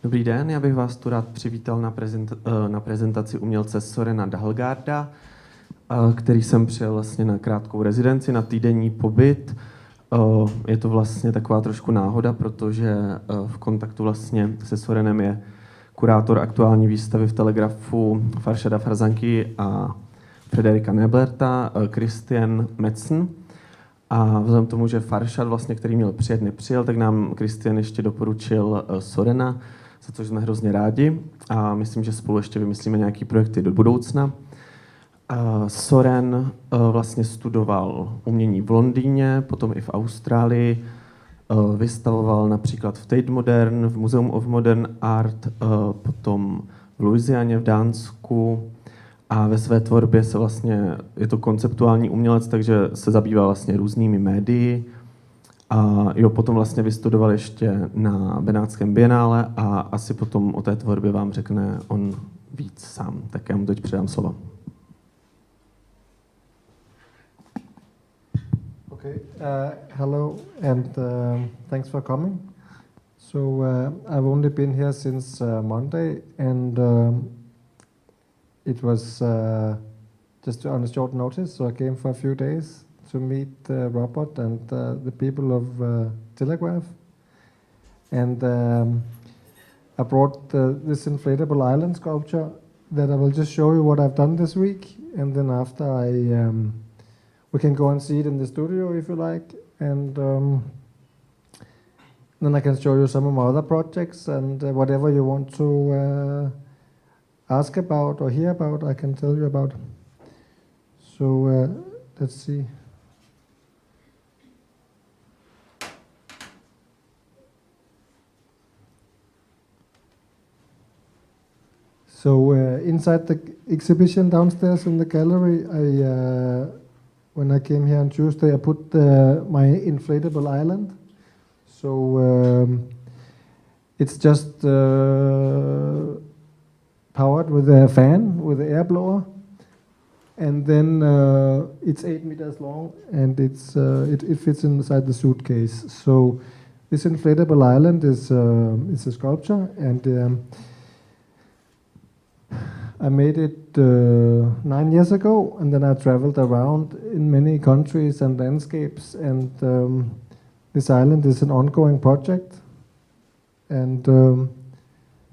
Dobrý den, já bych vás tu rád přivítal na prezentaci umělce Sørena Dahlgaarda, který jsem přijel vlastně na krátkou rezidenci, na týdenní pobyt. Je to vlastně taková trošku náhoda, protože v kontaktu vlastně se Sørenem je kurátor aktuální výstavy v Telegrafu Farshada Farzanky a Frederika Neblerta, Christian Metzen. A vzhledem k tomu, že Farshad, vlastně, který měl přijet, nepřijel, tak nám Christian ještě doporučil Sørena, za což jsme hrozně rádi. A myslím, že spolu ještě vymyslíme nějaké projekty do budoucna. Søren vlastně studoval umění v Londýně, potom i v Austrálii. Vystavoval například v Tate Modern, v Museum of Modern Art, potom v Louisianě v Dánsku. A ve své tvorbě se vlastně, je to konceptuální umělec, takže se zabývá vlastně různými médii. A potom vlastně vystudoval ještě na Benátském bienále a asi potom o té tvorbě vám řekne on víc sám. Tak já mu teď předám slovo. Okay, hello and thanks for coming. So I've only been here since Monday and it was just on a short notice, so I came for a few days to meet Robert and the people of Telegraph. And I brought this inflatable island sculpture that I will just show you what I've done this week, and then after we can go and see it in the studio if you like, and then I can show you some of my other projects, and whatever you want to ask about or hear about, I can tell you about. So let's see. So inside the exhibition downstairs in the gallery, when I came here on Tuesday, I put my inflatable island. So it's just powered with a fan, with an air blower, and then it's 8 meters long, and it fits inside the suitcase. So this inflatable island is a sculpture, and I made it 9 years ago, and then I traveled around in many countries and landscapes, and this island is an ongoing project. And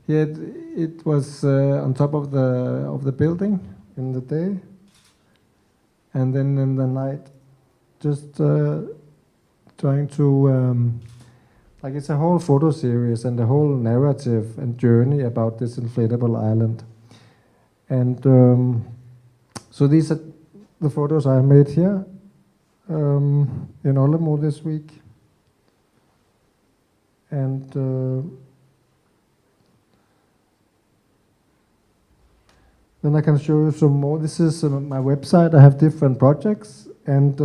here it was on top of the building in the day, and then in the night, just trying to like it's a whole photo series and a whole narrative and journey about this inflatable island. And so these are the photos I made here in Olmo this week. And then I can show you some more. This is my website. I have different projects. And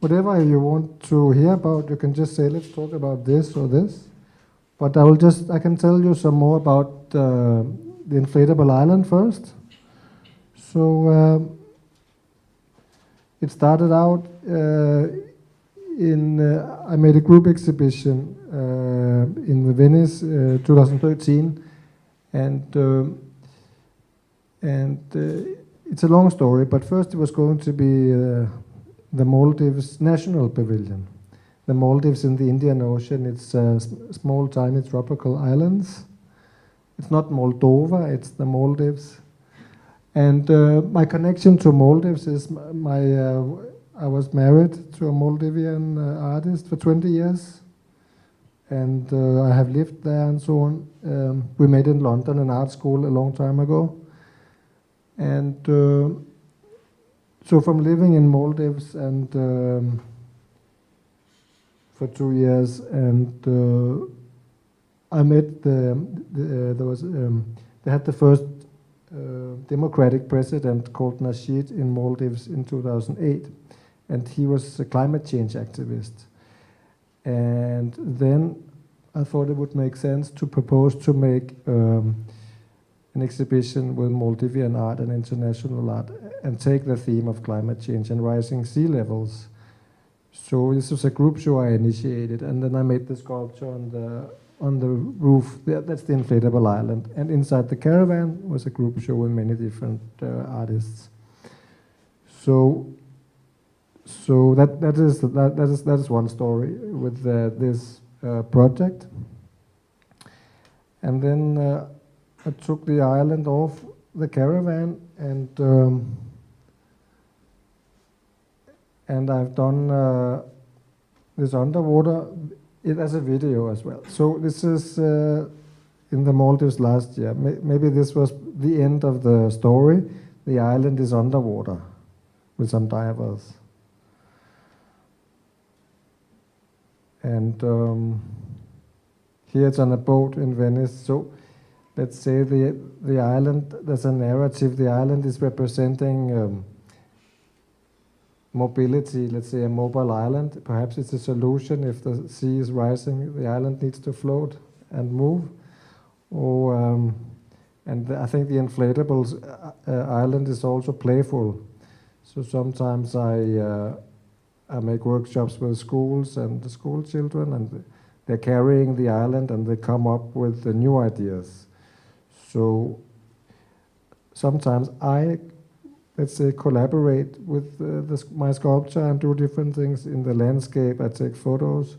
whatever you want to hear about, you can just say, let's talk about this or this. But I can tell you some more about the inflatable island first. So it started out I made a group exhibition in the Venice 2013, and it's a long story. But first, it was going to be the Maldives National Pavilion. The Maldives in the Indian Ocean. It's small, tiny tropical islands. It's not Moldova. It's the Maldives. And my connection to Maldives is I was married to a Maldivian artist for 20 years, and I have lived there and so on. We met in London, an art school, a long time ago. And so from living in Maldives and for 2 years, and I met they had the first democratic president called Nasheed in Maldives in 2008, and he was a climate change activist. And then I thought it would make sense to propose to make an exhibition with Maldivian art and international art and take the theme of climate change and rising sea levels. So this was a group show I initiated, and then I made the sculpture on the roof. That's the inflatable island. And inside the caravan was a group showing many different artists. So that is one story with this project. And then I took the island off the caravan, and I've done this underwater. It as a video as well. So this is in the Maldives last year. Maybe this was the end of the story. The island is underwater with some divers. And here it's on a boat in Venice. So let's say the island, there's a narrative. The island is representing mobility, let's say a mobile island. Perhaps it's a solution if the sea is rising, the island needs to float and move. And I think the inflatables island is also playful. So sometimes I make workshops with schools and the school children, and they're carrying the island and they come up with the new ideas. So sometimes I, let's say, collaborate with my sculpture and do different things in the landscape. I take photos.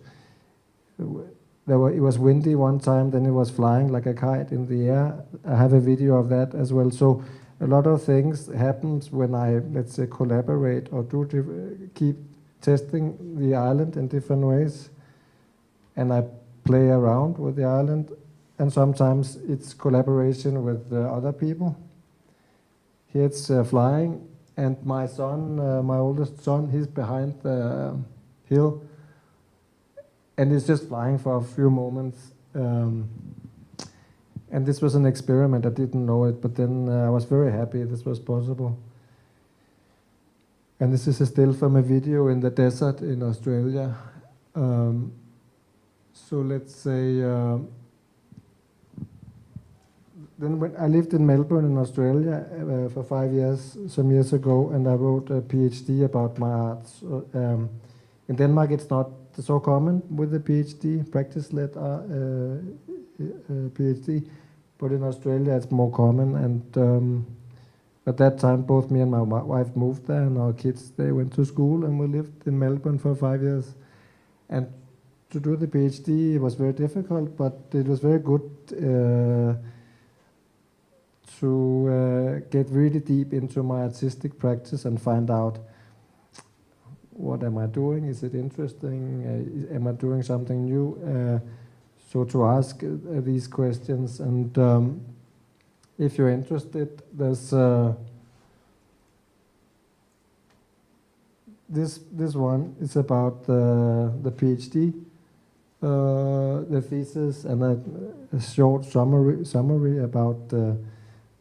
It was windy one time, then it was flying like a kite in the air. I have a video of that as well. So a lot of things happens when I, let's say, collaborate or keep testing the island in different ways. And I play around with the island. And sometimes it's collaboration with other people. Here it's flying, and my son, my oldest son, he's behind the hill, and he's just flying for a few moments. And this was an experiment, I didn't know it, but then I was very happy this was possible. And this is a still from a video in the desert in Australia. So let's say, then when I lived in Melbourne in Australia for 5 years, some years ago, and I wrote a PhD about my art. In Denmark, it's not so common with a PhD, practice-led PhD, but in Australia it's more common. And at that time, both me and my wife moved there, and our kids, they went to school, and we lived in Melbourne for 5 years. And to do the PhD, it was very difficult, but it was very good to get really deep into my artistic practice and find out what am I doing, is it interesting, am I doing something new? So to ask these questions, and if you're interested, there's this one is about the PhD, the thesis, and a short summary about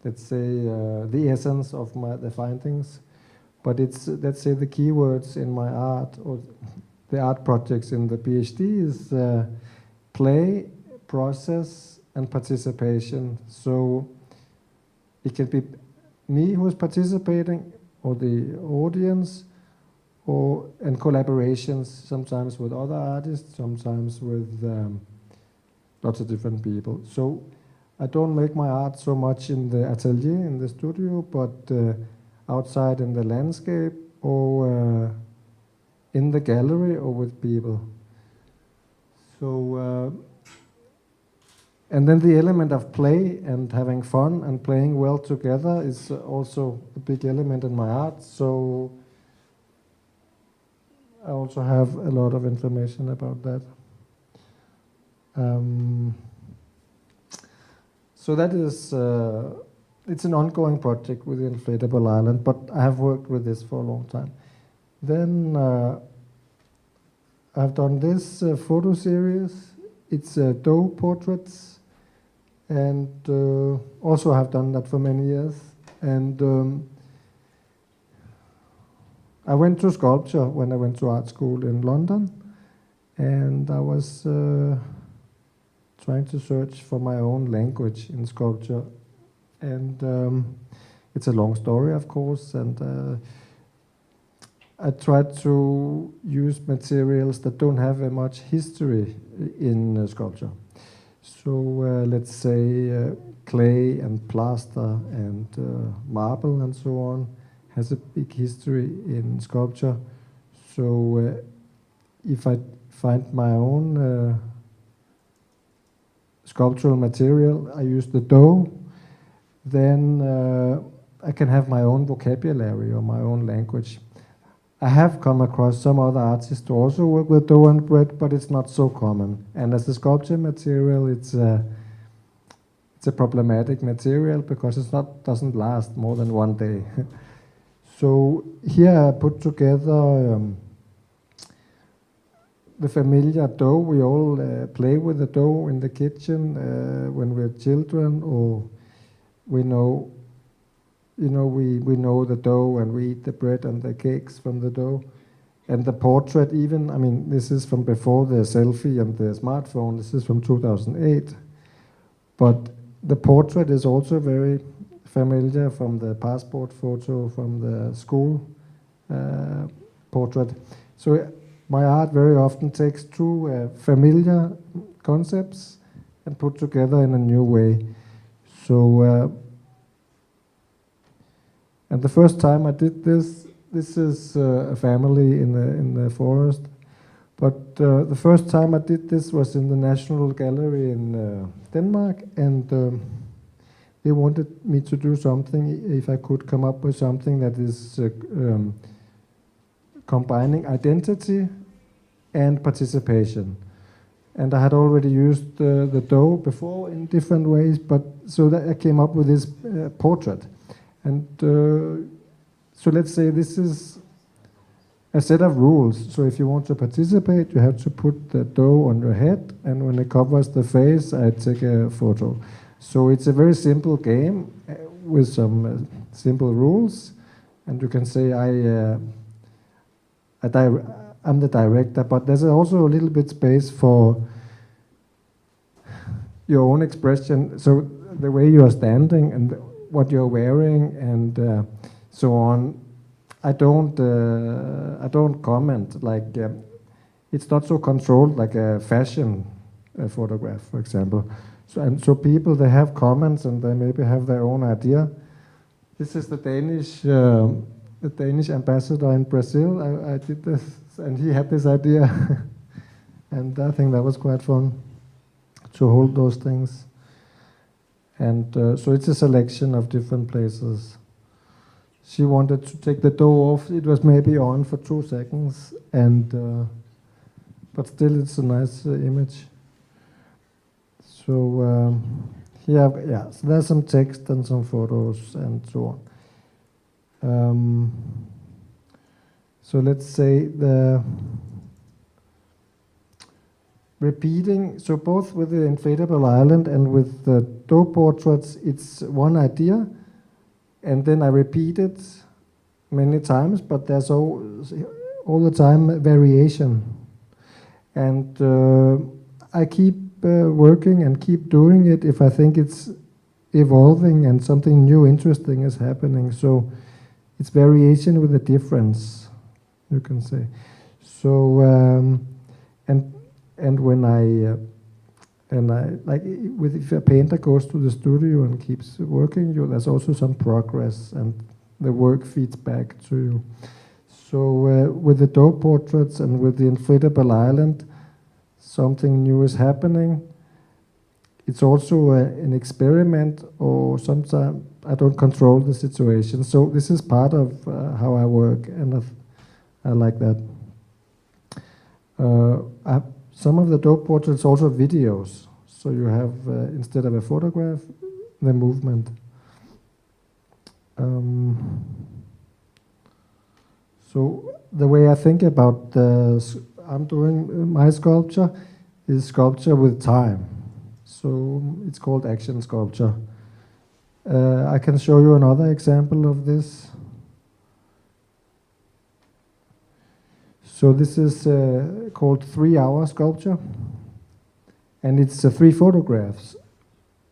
let's say the essence of the findings. But it's, let's say, the keywords in my art or the art projects in the PhD is play, process, and participation. So it can be me who is participating, or the audience, and collaborations, sometimes with other artists, sometimes with lots of different people. So I don't make my art so much in the atelier, in the studio, but outside in the landscape, or in the gallery, or with people. So, and then the element of play and having fun and playing well together is also a big element in my art. So I also have a lot of information about that. So that is, it's an ongoing project with the Inflatable Island, but I have worked with this for a long time. Then I've done this photo series. It's doe portraits, and also have done that for many years. And I went to sculpture when I went to art school in London, and I was trying to search for my own language in sculpture. And it's a long story, of course, and I tried to use materials that don't have much history in sculpture. So let's say clay and plaster and marble and so on has a big history in sculpture. So if I find my own sculptural material, I use the dough, then I can have my own vocabulary or my own language. I have come across some other artists who also work with dough and bread, but it's not so common. And as a sculpture material, it's a problematic material because doesn't last more than one day. So here I put together the familiar dough. We all play with the dough in the kitchen when we're children, or we know the dough and we eat the bread and the cakes from the dough. And the portrait even, I mean, this is from before the selfie and the smartphone. This is from 2008. But the portrait is also very familiar from the passport photo, from the school portrait. So my art very often takes two familiar concepts and put together in a new way. So, and the first time I did this is a family in the forest. But the first time I did this was in the National Gallery in Denmark, and they wanted me to do something, if I could come up with something that is combining identity and participation. And I had already used the dough before in different ways, but so that I came up with this portrait. And so let's say this is a set of rules. So if you want to participate, you have to put the dough on your head, and when it covers the face, I take a photo. So it's a very simple game with some simple rules, and you can say I'm the director, but there's also a little bit space for your own expression. So the way you are standing and what you're wearing and so on. I don't comment, like it's not so controlled like a fashion photograph, for example. So people, they have comments and they maybe have their own idea. This is the Danish ambassador in Brazil. I did this, and he had this idea, and I think that was quite fun to hold those things. And so it's a selection of different places. She wanted to take the dough off. It was maybe on for 2 seconds, and but still it's a nice image. So yeah, so there's some text and some photos and so on. So let's say the repeating, so both with the inflatable island and with the dough portraits, it's one idea, and then I repeat it many times, but there's all the time variation. And I keep working and keep doing it if I think it's evolving and something new, interesting is happening. So it's variation with a difference, you can say. So and when I like if a painter goes to the studio and keeps working, there's also some progress, and the work feeds back to you. So with the dough portraits and with the inflatable island, something new is happening. It's also an experiment, or sometimes I don't control the situation. So this is part of how I work, and I like that. Some of the dough portraits also videos, so you have instead of a photograph, the movement. So the way I think about I'm doing my sculpture is sculpture with time. So it's called action sculpture. I can show you another example of this. So this is called 3-hour sculpture, and it's 3 photographs,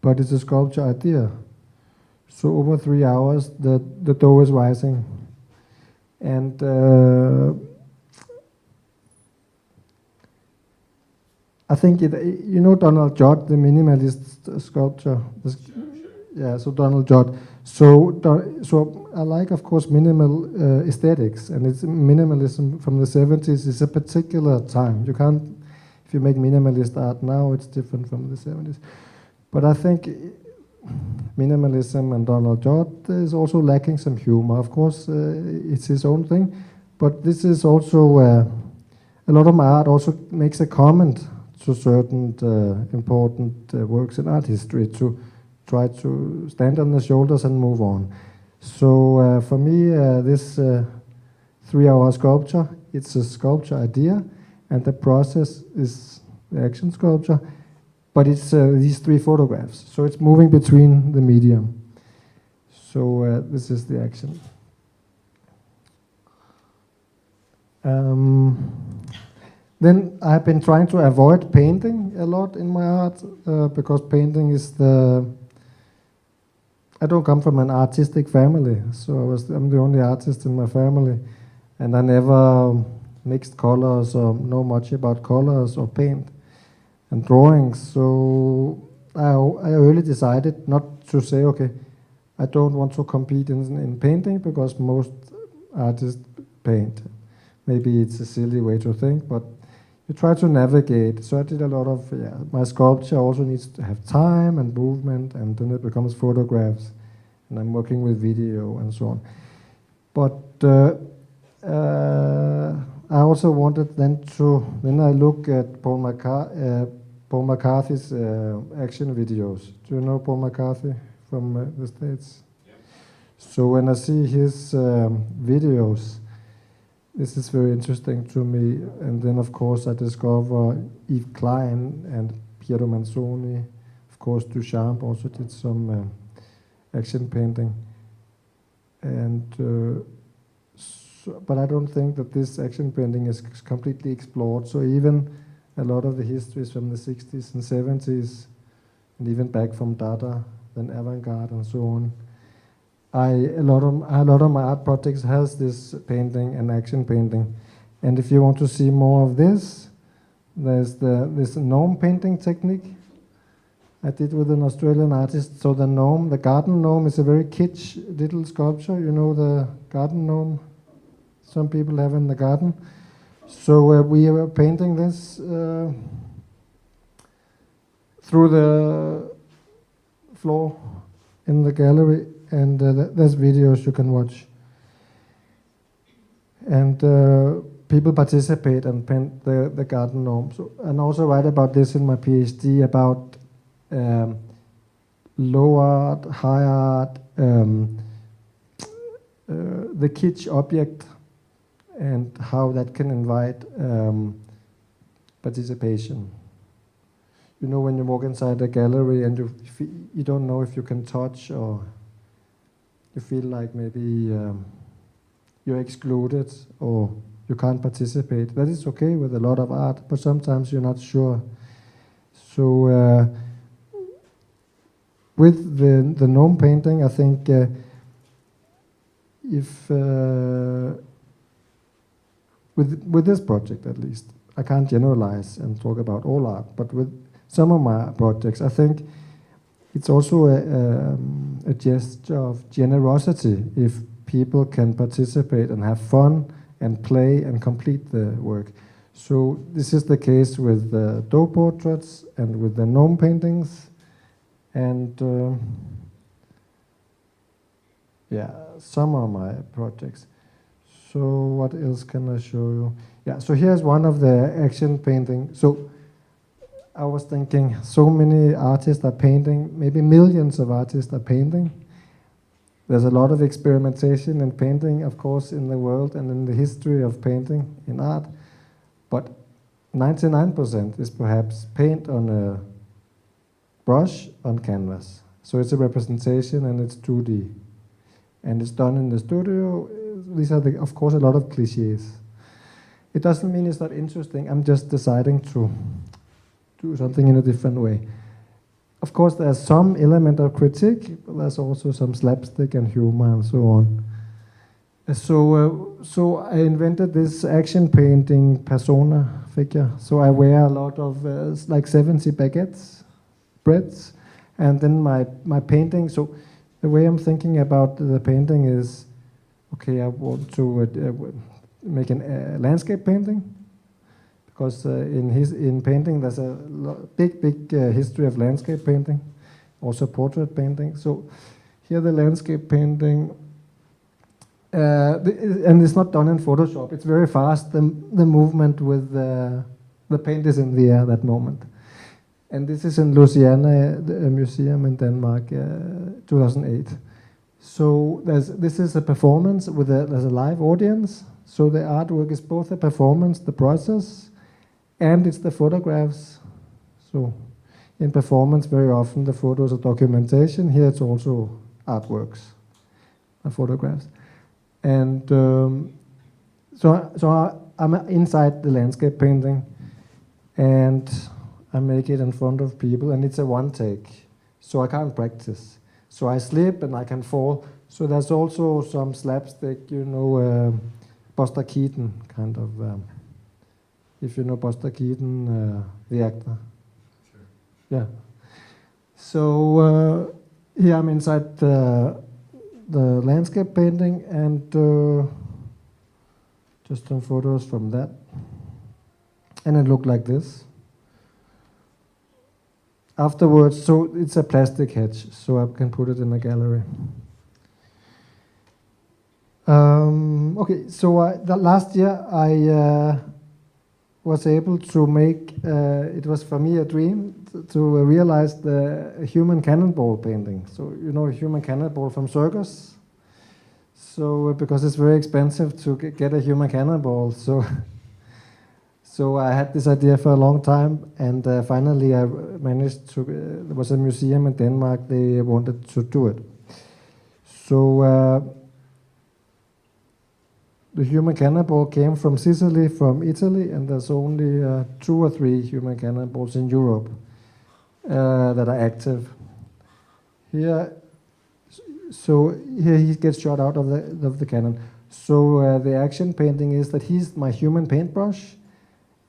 but it's a sculpture idea. So over 3 hours, the dough is rising, and I think you know Donald Judd, the minimalist sculptor. Yeah, so Donald Judd. So I like, of course, minimal aesthetics, and it's minimalism from the 70s is a particular time. You can't, if you make minimalist art now, it's different from the 70s. But I think minimalism and Donald Judd is also lacking some humor. Of course, it's his own thing, but this is also a lot of my art also makes a comment to certain important works in art history to try to stand on the shoulders and move on. So for me, this 3-hour sculpture, it's a sculpture idea, and the process is the action sculpture, but it's these 3 photographs. So it's moving between the medium. So this is the action. Then I've been trying to avoid painting a lot in my art because painting is I don't come from an artistic family, so I'm the only artist in my family, and I never mixed colors or know much about colors or paint and drawings. So I early decided not to say, okay, I don't want to compete in painting because most artists paint. Maybe it's a silly way to think, but you try to navigate. So I did a lot of, my sculpture also needs to have time and movement, and then it becomes photographs, and I'm working with video and so on. But I also wanted then I look at Paul McCarthy's action videos. Do you know Paul McCarthy from the States? Yeah. So when I see his videos, this is very interesting to me. And then, of course, I discover Yves Klein and Piero Manzoni. Of course, Duchamp also did some action painting. And but I don't think that this action painting is completely explored. So even a lot of the histories from the 60s and 70s, and even back from Dada, then avant-garde and so on, a lot of my art projects has this painting and action painting. And if you want to see more of this, there's this gnome painting technique I did with an Australian artist. So the gnome, the garden gnome, is a very kitsch little sculpture. You know the garden gnome some people have in the garden. So we were painting this through the floor in the gallery. And there's videos you can watch. And people participate and paint the garden gnome. So, and also write about this in my PhD, about low art, high art, the kitsch object, and how that can invite participation. You know, when you walk inside a gallery and you don't know if you can touch, or you feel like maybe you're excluded or you can't participate. That is okay with a lot of art, but sometimes you're not sure. So with the gnome painting, I think if with this project at least, I can't generalize and talk about all art, but with some of my projects, I think it's also a gesture of generosity if people can participate and have fun and play and complete the work. So this is the case with the dough portraits and with the gnome paintings, and some of my projects. So what else can I show you? Yeah, so here's one of the action painting. So I was thinking, so many artists are painting, maybe millions of artists are painting. There's a lot of experimentation in painting, of course, in the world and in the history of painting in art. But 99% is perhaps paint on a brush on canvas. So it's a representation and it's 2D. And it's done in the studio. These are, of course, a lot of cliches. It doesn't mean it's not interesting. I'm just deciding to do something in a different way. Of course, there's some element of critique, but there's also some slapstick and humor and so on. So I invented this action painting persona figure. So I wear a lot of like 70 baguettes, breads, and then my painting. So the way I'm thinking about the painting is, okay, I want to make a landscape painting, because in painting there's a big history of landscape painting, also portrait painting. So here the landscape painting. And it's not done in Photoshop. It's very fast. The movement with the paint is in the air that moment. And this is in Louisiana, a museum in Denmark, 2008. So this is a performance there's a live audience. So the artwork is both a performance, the process, and it's the photographs. So in performance, very often the photos are documentation. Here it's also artworks and photographs. And so I'm inside the landscape painting, and I make it in front of people, and it's a one take, so I can't practice. So I slip and I can fall. So there's also some slapstick, Buster Keaton kind of. If you know Buster Keaton, the actor. Sure. Yeah. So here I'm inside the landscape painting, and just some photos from that, and it looked like this. Afterwards, so it's a plastic hedge, so I can put it in a gallery. Okay, so last year I was able to make, it was for me a dream to realize the human cannonball painting. So you know a human cannonball from circus? So because it's very expensive to get a human cannonball, so I had this idea for a long time, and finally I managed to, there was a museum in Denmark, they wanted to do it. So the human cannonball came from Sicily, from Italy, and there's only 2 or 3 human cannonballs in Europe that are active. Here, so here he gets shot out of the cannon. So the action painting is that he's my human paintbrush,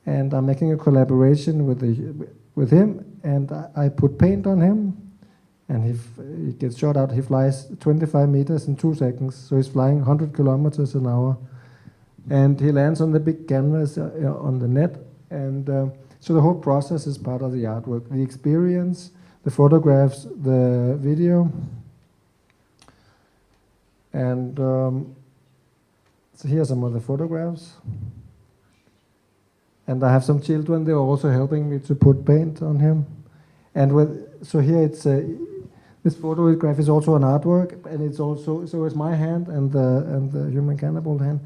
and I'm making a collaboration with him, and I put paint on him, and he gets shot out. He flies 25 meters in 2 seconds, so he's flying 100 kilometers an hour. And he lands on the big canvas on the net, and so the whole process is part of the artwork. The experience, the photographs, the video, and so here are some of the photographs. And I have some children, they're also helping me to put paint on him. And so here it's this photograph is also an artwork, and it's also, so it's my hand and the human cannibal hand.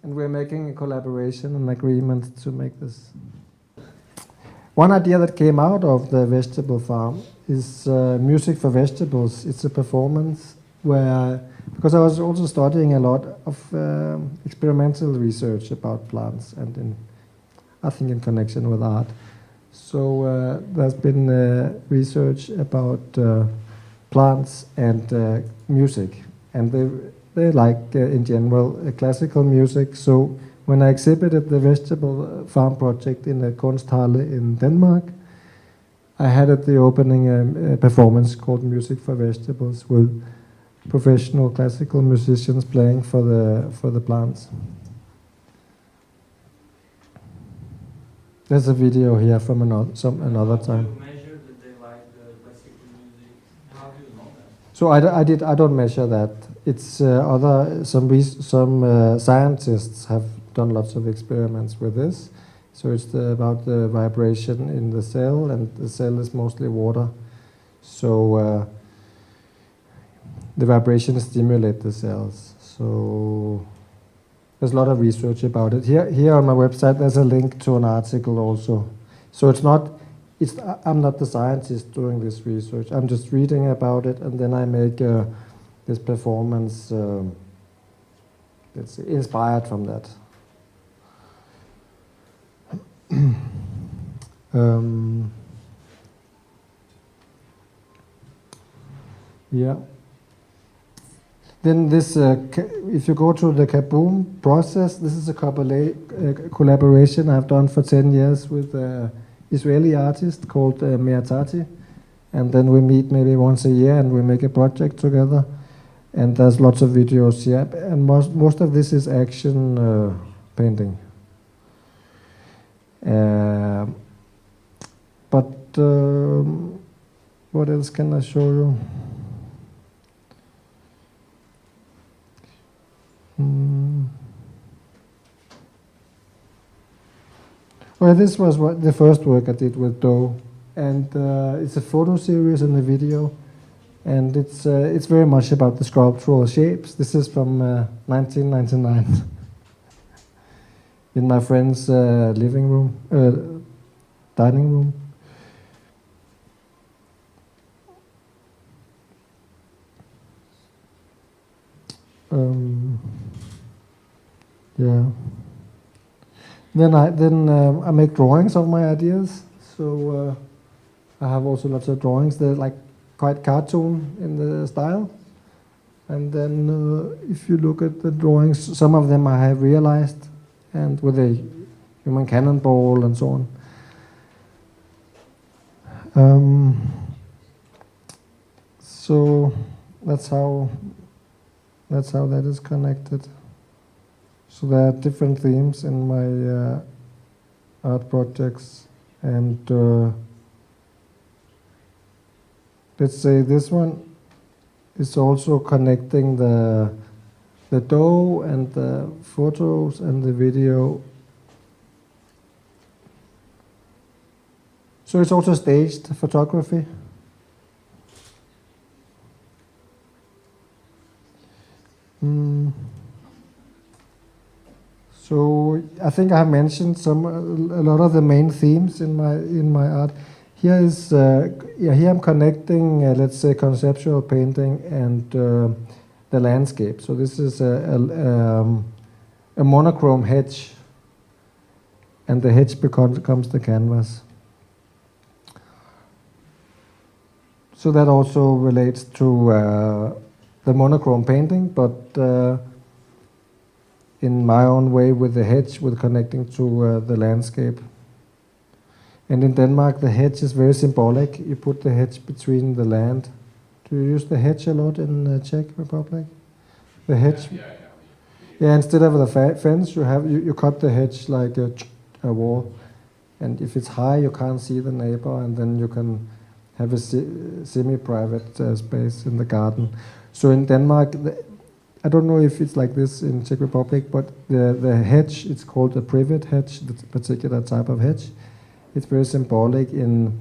And we're making a collaboration and agreement to make this. One idea that came out of the vegetable farm is music for vegetables. It's a performance where, because I was also studying a lot of experimental research about plants, and I think in connection with art. So there's been research about plants and music, and they like, in general, classical music. So when I exhibited the vegetable farm project in the Kunsthalle in Denmark, I had at the opening a performance called Music for Vegetables with professional classical musicians playing for the plants. There's a video here from another time. How do you measure that they like the classical music? How do you know that? So I don't measure that. It's some scientists have done lots of experiments with this. So it's about the vibration in the cell, and the cell is mostly water. So the vibration stimulates the cells. So there's a lot of research about it. Here on my website, there's a link to an article also. So I'm not the scientist doing this research. I'm just reading about it, and then I make this performance that's inspired from that. Yeah. Then this, if you go to the Kaboom process, this is a collaboration I've done for 10 years with an Israeli artist called Tate. And then we meet maybe once a year and we make a project together. And there's lots of videos here. And most of this is action painting. But what else can I show you? Well, this was the first work I did with dough, and it's a photo series and a video, and it's very much about the sculptural shapes. This is from 1999 in my friend's dining room. Yeah. Then I make drawings of my ideas. So I have also lots of drawings. They're like quite cartoon in the style. And then if you look at the drawings, some of them I have realized, and with a human cannonball and so on. So that's how that is connected. So there are different themes in my art projects, and let's say this one is also connecting the dough and the photos and the video. So it's also staged photography. So I think I have mentioned a lot of the main themes in my art. Here I'm connecting, let's say, conceptual painting and the landscape. So this is a monochrome hedge, and the hedge becomes the canvas. So that also relates to the monochrome painting, but in my own way with the hedge, with connecting to the landscape. And in Denmark, the hedge is very symbolic. You put the hedge between the land. Do you use the hedge a lot in the Czech Republic? The hedge? Yeah, instead of the fence, you cut the hedge like a wall. And if it's high, you can't see the neighbor, and then you can have a semi-private space in the garden. So in Denmark, I don't know if it's like this in Czech Republic, but the hedge, it's called a privet hedge, the particular type of hedge. It's very symbolic in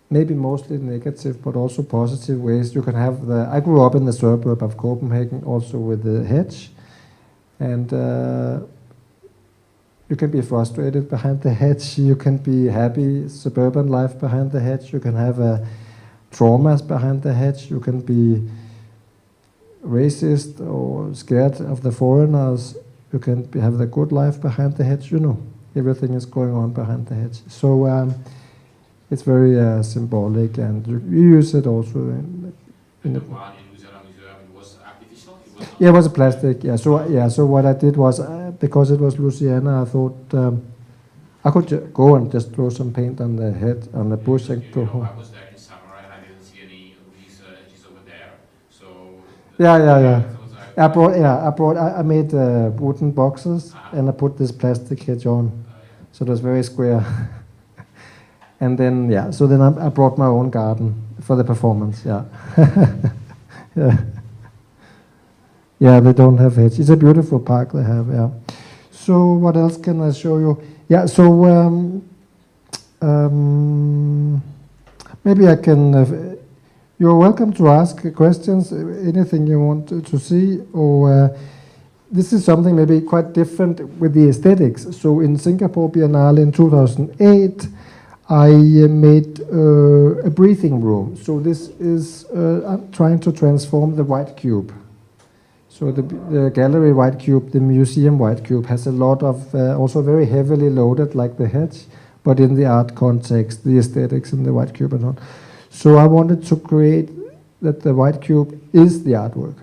maybe mostly negative, but also positive ways. You can have I grew up in the suburb of Copenhagen, also with the hedge, and you can be frustrated behind the hedge. You can be happy, suburban life behind the hedge. You can have traumas behind the hedge. You can be racist or scared of the foreigners. You can have the good life behind the hedge. Everything is going on behind the hedge. So it's very symbolic, and you use it also in the one in Museum was artificial? Yeah, it was a plastic. Yeah. So what I did was, because it was Louisiana, I thought I could go and just throw some paint on the head, on the bush, and go home. I was there in summer and I didn't see any of these edges over there. So Yeah. I made wooden boxes, and I put this plastic hedge on, so it was very square. And then I brought my own garden for the performance. Yeah. Yeah, they don't have hedge. It's a beautiful park they have. Yeah. So what else can I show you? Yeah. So maybe I can. You're welcome to ask questions, anything you want to see, or this is something maybe quite different with the aesthetics. So in Singapore Biennale in 2008, I made a breathing room. So this is I'm trying to transform the white cube. So the gallery white cube, the museum white cube, has a lot of, also very heavily loaded like the hedge, but in the art context, the aesthetics in the white cube and all. So I wanted to create that the white cube is the artwork.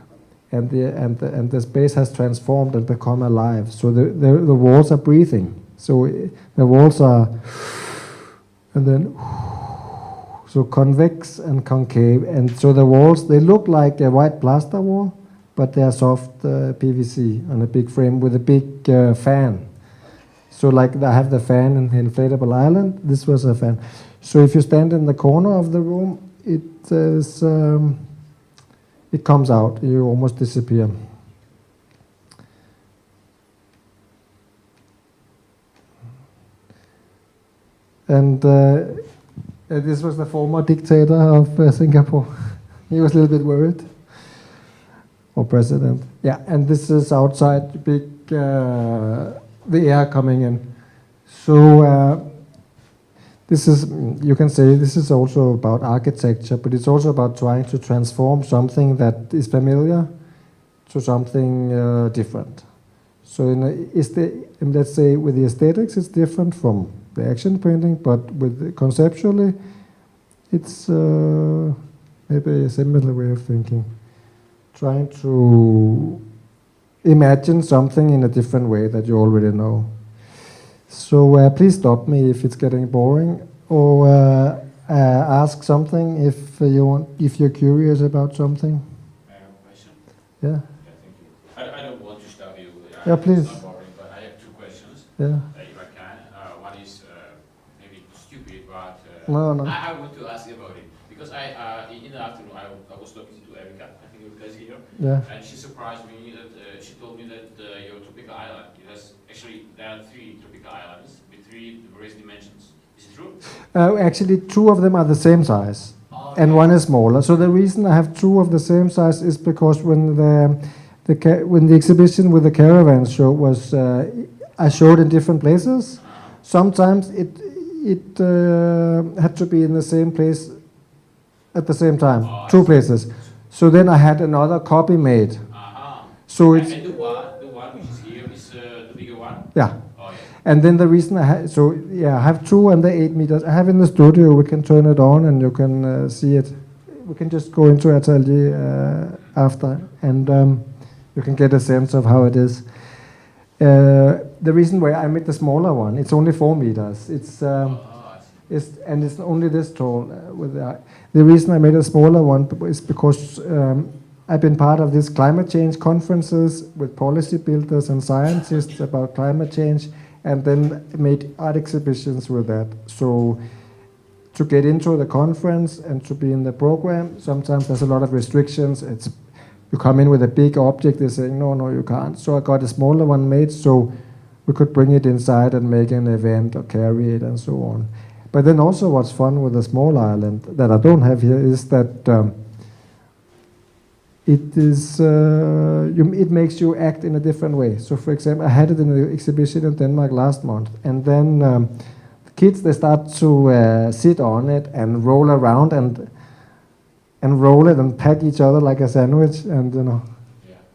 and the space has transformed and become alive. So the walls are breathing. So the walls are, and then so convex and concave, and so the walls, they look like a white plaster wall, but they are soft PVC on a big frame with a big fan. So like I have the fan in the inflatable island, this was a fan. So if you stand in the corner of the room, it comes out, you almost disappear. And this was the former dictator of Singapore. He was a little bit worried. Or president. Yeah, and this is outside, the air coming in. So this is, you can say, this is also about architecture, but it's also about trying to transform something that is familiar to something different. So let's say with the aesthetics, it's different from the action painting, but with conceptually, it's maybe a similar way of thinking. Trying to imagine something in a different way that you already know. So please stop me if it's getting boring, or ask something if you're curious about something. I have a question. Yeah. Yeah, thank you. I don't want to stop you. Yeah, please. It's not boring, but I have two questions. Yeah. If I can. One is maybe stupid, but No. I want to ask you about it because in the afternoon I was talking to Erika. I think Erika is here. Yeah. And she surprised me that she told me that your tropical island, there are 3 tropical islands with 3 various dimensions. Is it true? Actually, 2 of them are the same size, and one is smaller. So the reason I have 2 of the same size is because when the exhibition with the caravan show was, I showed in different places. Sometimes it had to be in the same place at the same time, 2 places. So then I had another copy made. So it's And the one which is here is the bigger one? yeah. Oh, yeah. And then the reason I have 2 and the 8 meters. I have in the studio. We can turn it on and you can see it. We can just go into atelier after, and you can get a sense of how it is. The reason why I made the smaller one, it's only 4 meters. It's only this tall. The reason I made a smaller one is because I've been part of these climate change conferences with policy builders and scientists about climate change, and then made art exhibitions with that. So to get into the conference and to be in the program, sometimes there's a lot of restrictions. You come in with a big object, they're saying, no, you can't. So I got a smaller one made so we could bring it inside and make an event or carry it and so on. But then also what's fun with a small island that I don't have here is that it makes you act in a different way. So for example, I had it in the exhibition in Denmark last month, and then the kids, they start to sit on it and roll around and roll it and pack each other like a sandwich, and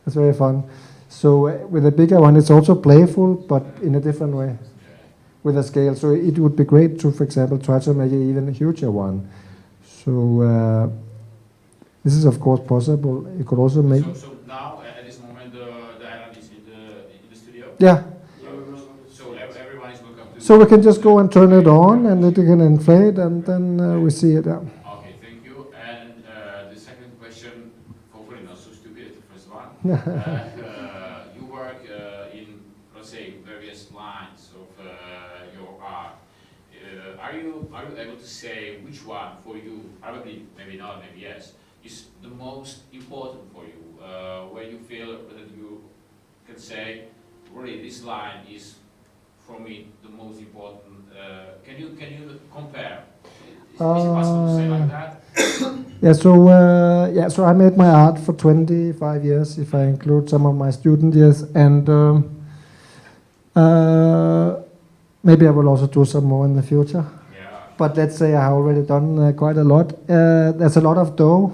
it's very fun. So with a bigger one, it's also playful, but in a different way, with a scale. So it would be great to, for example, try to make an even huger one. So this is of course possible. You could also make. So now at this moment the island is in the studio. Yeah. So everyone is welcome to. So we can just go and turn it on, and it can inflate, and then we see it. Yeah. Okay, thank you. And the second question, hopefully not so stupid as the first one. You work in, let's say, various lines of your art. Are you able to say which one for you, probably, maybe not, maybe yes, is the most important for you? Where you feel that you can say, really, this line is, for me, the most important. Can you compare? Is it possible to say like that? So I made my art for 25 years, if I include some of my student years, and maybe I will also do some more in the future. Yeah. But let's say I have already done quite a lot. There's a lot of dough,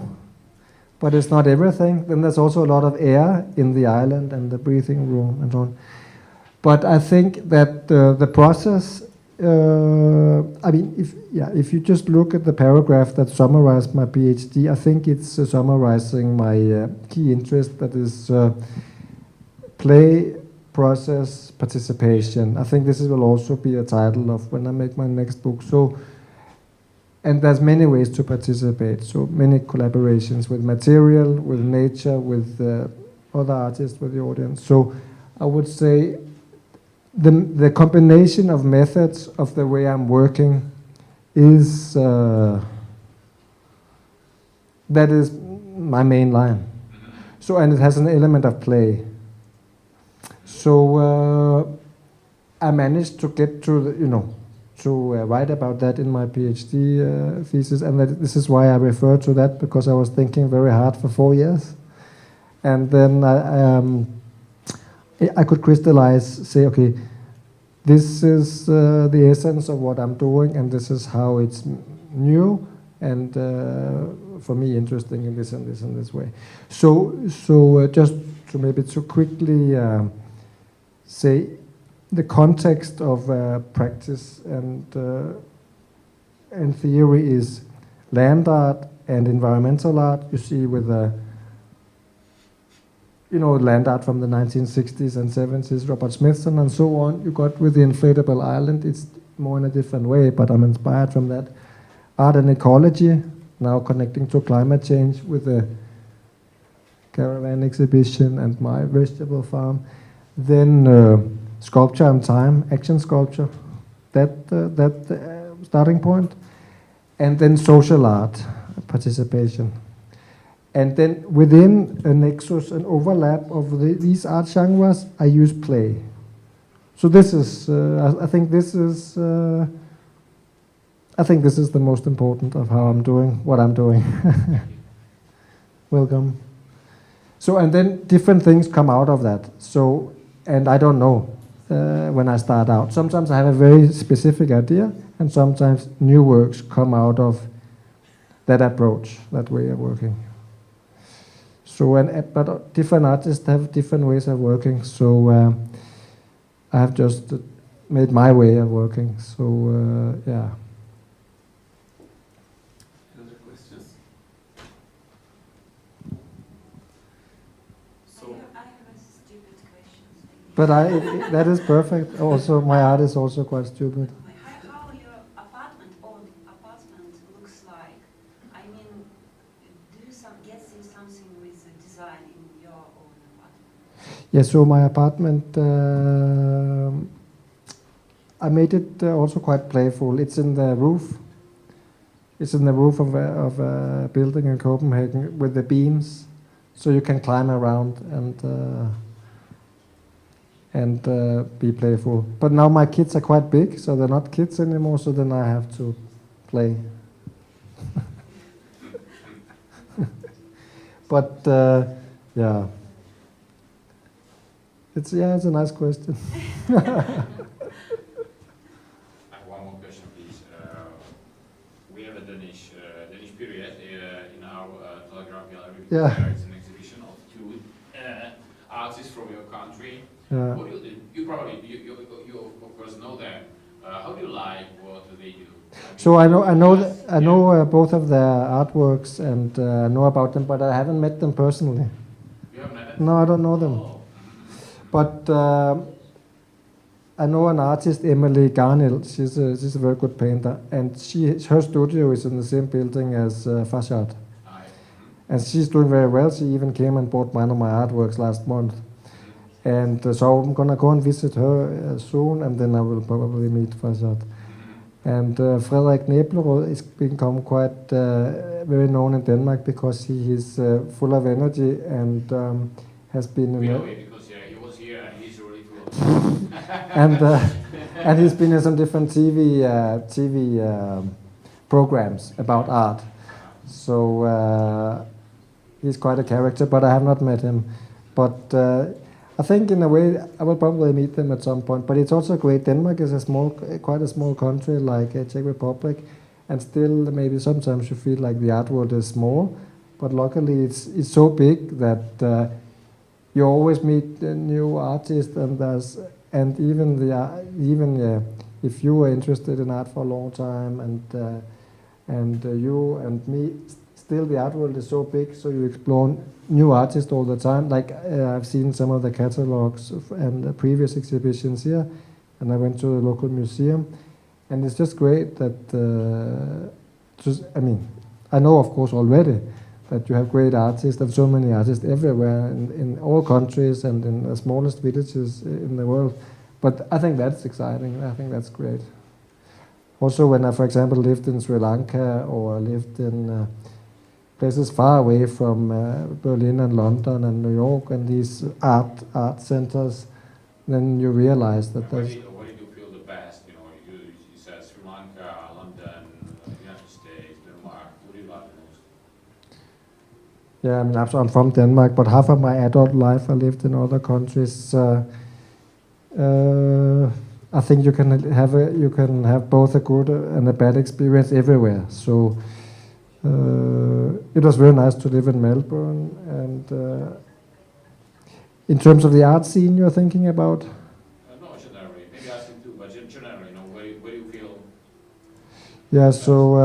but it's not everything. Then there's also a lot of air in the island and the breathing room and so on. But I think that the process I mean, if you just look at the paragraph that summarized my PhD, I think it's summarizing my key interest, that is play, process, participation. I think this will also be a title of when I make my next book. So, and there's many ways to participate. So many collaborations with material, with nature, with other artists, with the audience. So I would say the combination of methods of the way I'm working is that is my main line. So, and it has an element of play. So I managed to get to the, to write about that in my PhD thesis, and this is why I refer to that, because I was thinking very hard for 4 years, and then I could crystallize, say, okay, this is the essence of what I'm doing, and this is how it's new and for me interesting in this and this and this way. So just to maybe to quickly say, the context of practice and theory is land art and environmental art. You see with land art from the 1960s and 70s, Robert Smithson and so on. You got with the inflatable island, it's more in a different way, but I'm inspired from that. Art and ecology, now connecting to climate change with the caravan exhibition and my vegetable farm. Then sculpture and time, action sculpture, that starting point. And then social art, participation. And then within a nexus, an overlap of these art genres, I use play. So this is, I think this is the most important of how I'm doing what I'm doing. Welcome. So, and then different things come out of that. So, and I don't know when I start out. Sometimes I have a very specific idea, and sometimes new works come out of that approach, that way of working. So, but different artists have different ways of working. So I have just made my way of working. So yeah. Other questions? So I have a stupid question. But that is perfect. Also, my art is also quite stupid. How your apartment looks like? I mean, do you see something with the design in your own apartment? Yeah, so my apartment, I made it also quite playful. It's in the roof. It's in the roof of a building in Copenhagen with the beams, so you can climb around and be playful. But now my kids are quite big, so they're not kids anymore, so then I have to play. But yeah, it's a nice question. I have one more question, please. We have a Danish period in our Telegraph gallery. Yeah. It's an exhibition of two artists from your country. Yeah. What do you probably of course know them. How do you like what they do? So I know both of their artworks and know about them, but I haven't met them personally. You haven't met them? No, I don't know them. Oh. But I know an artist, Emily Garnell. She's a very good painter, and her studio is in the same building as Farshad. And she's doing very well. She even came and bought one of my artworks last month. And so I'm gonna go and visit her soon, and then I will probably meet Farshad. And Frederik Neblerød is become quite very known in Denmark because he is full of energy and has been in Because he was here and he's really full of and he's been in some different TV programs about art. So he's quite a character, but I have not met him. But I think in a way I will probably meet them at some point. But it's also great. Denmark is quite a small country like Czech Republic, and still maybe sometimes you feel like the art world is small. But luckily it's so big that you always meet new artists, and even if you are interested in art for a long time, and you and me, still the art world is so big, so you explore new artists all the time. Like I've seen some of the catalogs and the previous exhibitions here, and I went to the local museum, and it's just great that. I know, of course, already that you have great artists and so many artists everywhere in all countries and in the smallest villages in the world. But I think that's exciting. I think that's great. Also, when I, for example, lived in Sri Lanka or lived in places far away from Berlin and London and New York and these art centers, then you realize that there's... Where did you feel the best? You know, you said Sri Lanka, London, United States, Denmark. What do you like the most? Yeah, I mean, I'm from Denmark, but half of my adult life I lived in other countries. I think you can have both a good and a bad experience everywhere. So it was very nice to live in Melbourne. And in terms of the art scene, you're thinking about? No, generally. Maybe I think too, but generally, you know, where do you feel? Yeah. So.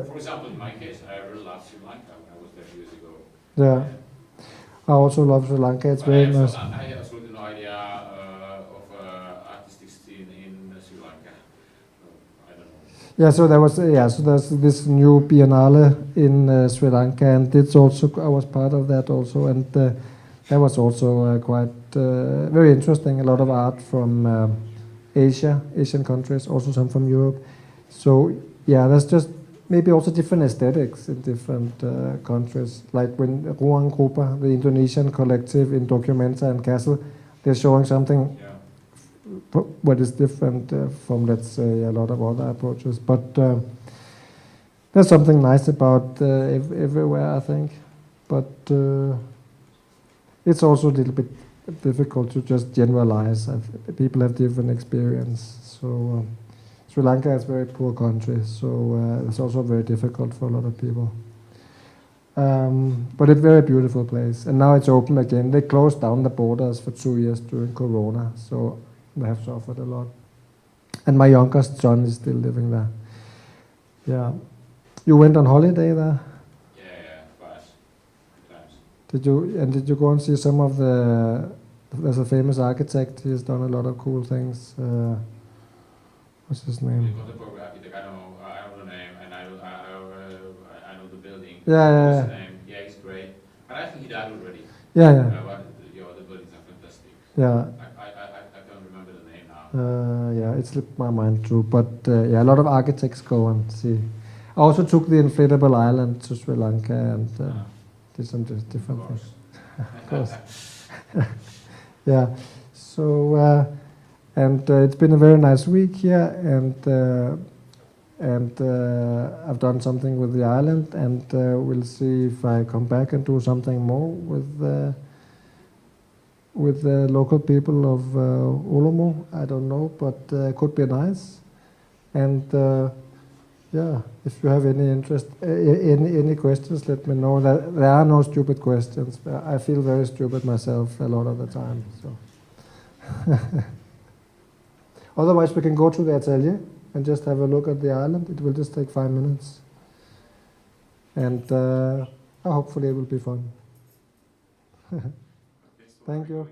For example, in my case, I really loved Sri Lanka when I was there years ago. Yeah. I also love Sri Lanka. It's very nice. I have absolutely no idea of artistic scene in Sri Lanka. I don't know. Yeah, so there's this new Biennale in Sri Lanka, and it's also I was part of that also, and that was also quite very interesting. A lot of art from Asian countries, also some from Europe. So yeah, there's just maybe also different aesthetics in different countries. Like when Ruang Grupa, the Indonesian collective in Documenta and Castle, they're showing something what is different from, let's say, a lot of other approaches. But there's something nice about everywhere, I think. But it's also a little bit difficult to just generalize. People have different experience. So Sri Lanka is a very poor country, so it's also very difficult for a lot of people. But it's a very beautiful place. And now it's open again. They closed down the borders for 2 years during Corona, so they have suffered a lot. And my youngest son is still living there. Yeah. You went on holiday there? Yeah, twice. Did you go and see some of the... There's a famous architect. He's done a lot of cool things. What's his name? Contemporary architect. I know the name, and I know the building. Yeah. What's his name? Yeah, he's great. But I think he died already. Yeah. But, the buildings are fantastic. Yeah. I don't remember the name now. Yeah, it slipped my mind too. But a lot of architects go and see. I also took the inflatable island to Sri Lanka and did some different things. Of course. Yeah. So and it's been a very nice week here, and I've done something with the island, and we'll see if I come back and do something more with the local people of Olomo. I don't know, but could be nice. And if you have any interest, any questions, let me know. There are no stupid questions. I feel very stupid myself a lot of the time. So. Otherwise, we can go to the atelier and just have a look at the island. It will just take 5 minutes. And hopefully it will be fun. Thank you.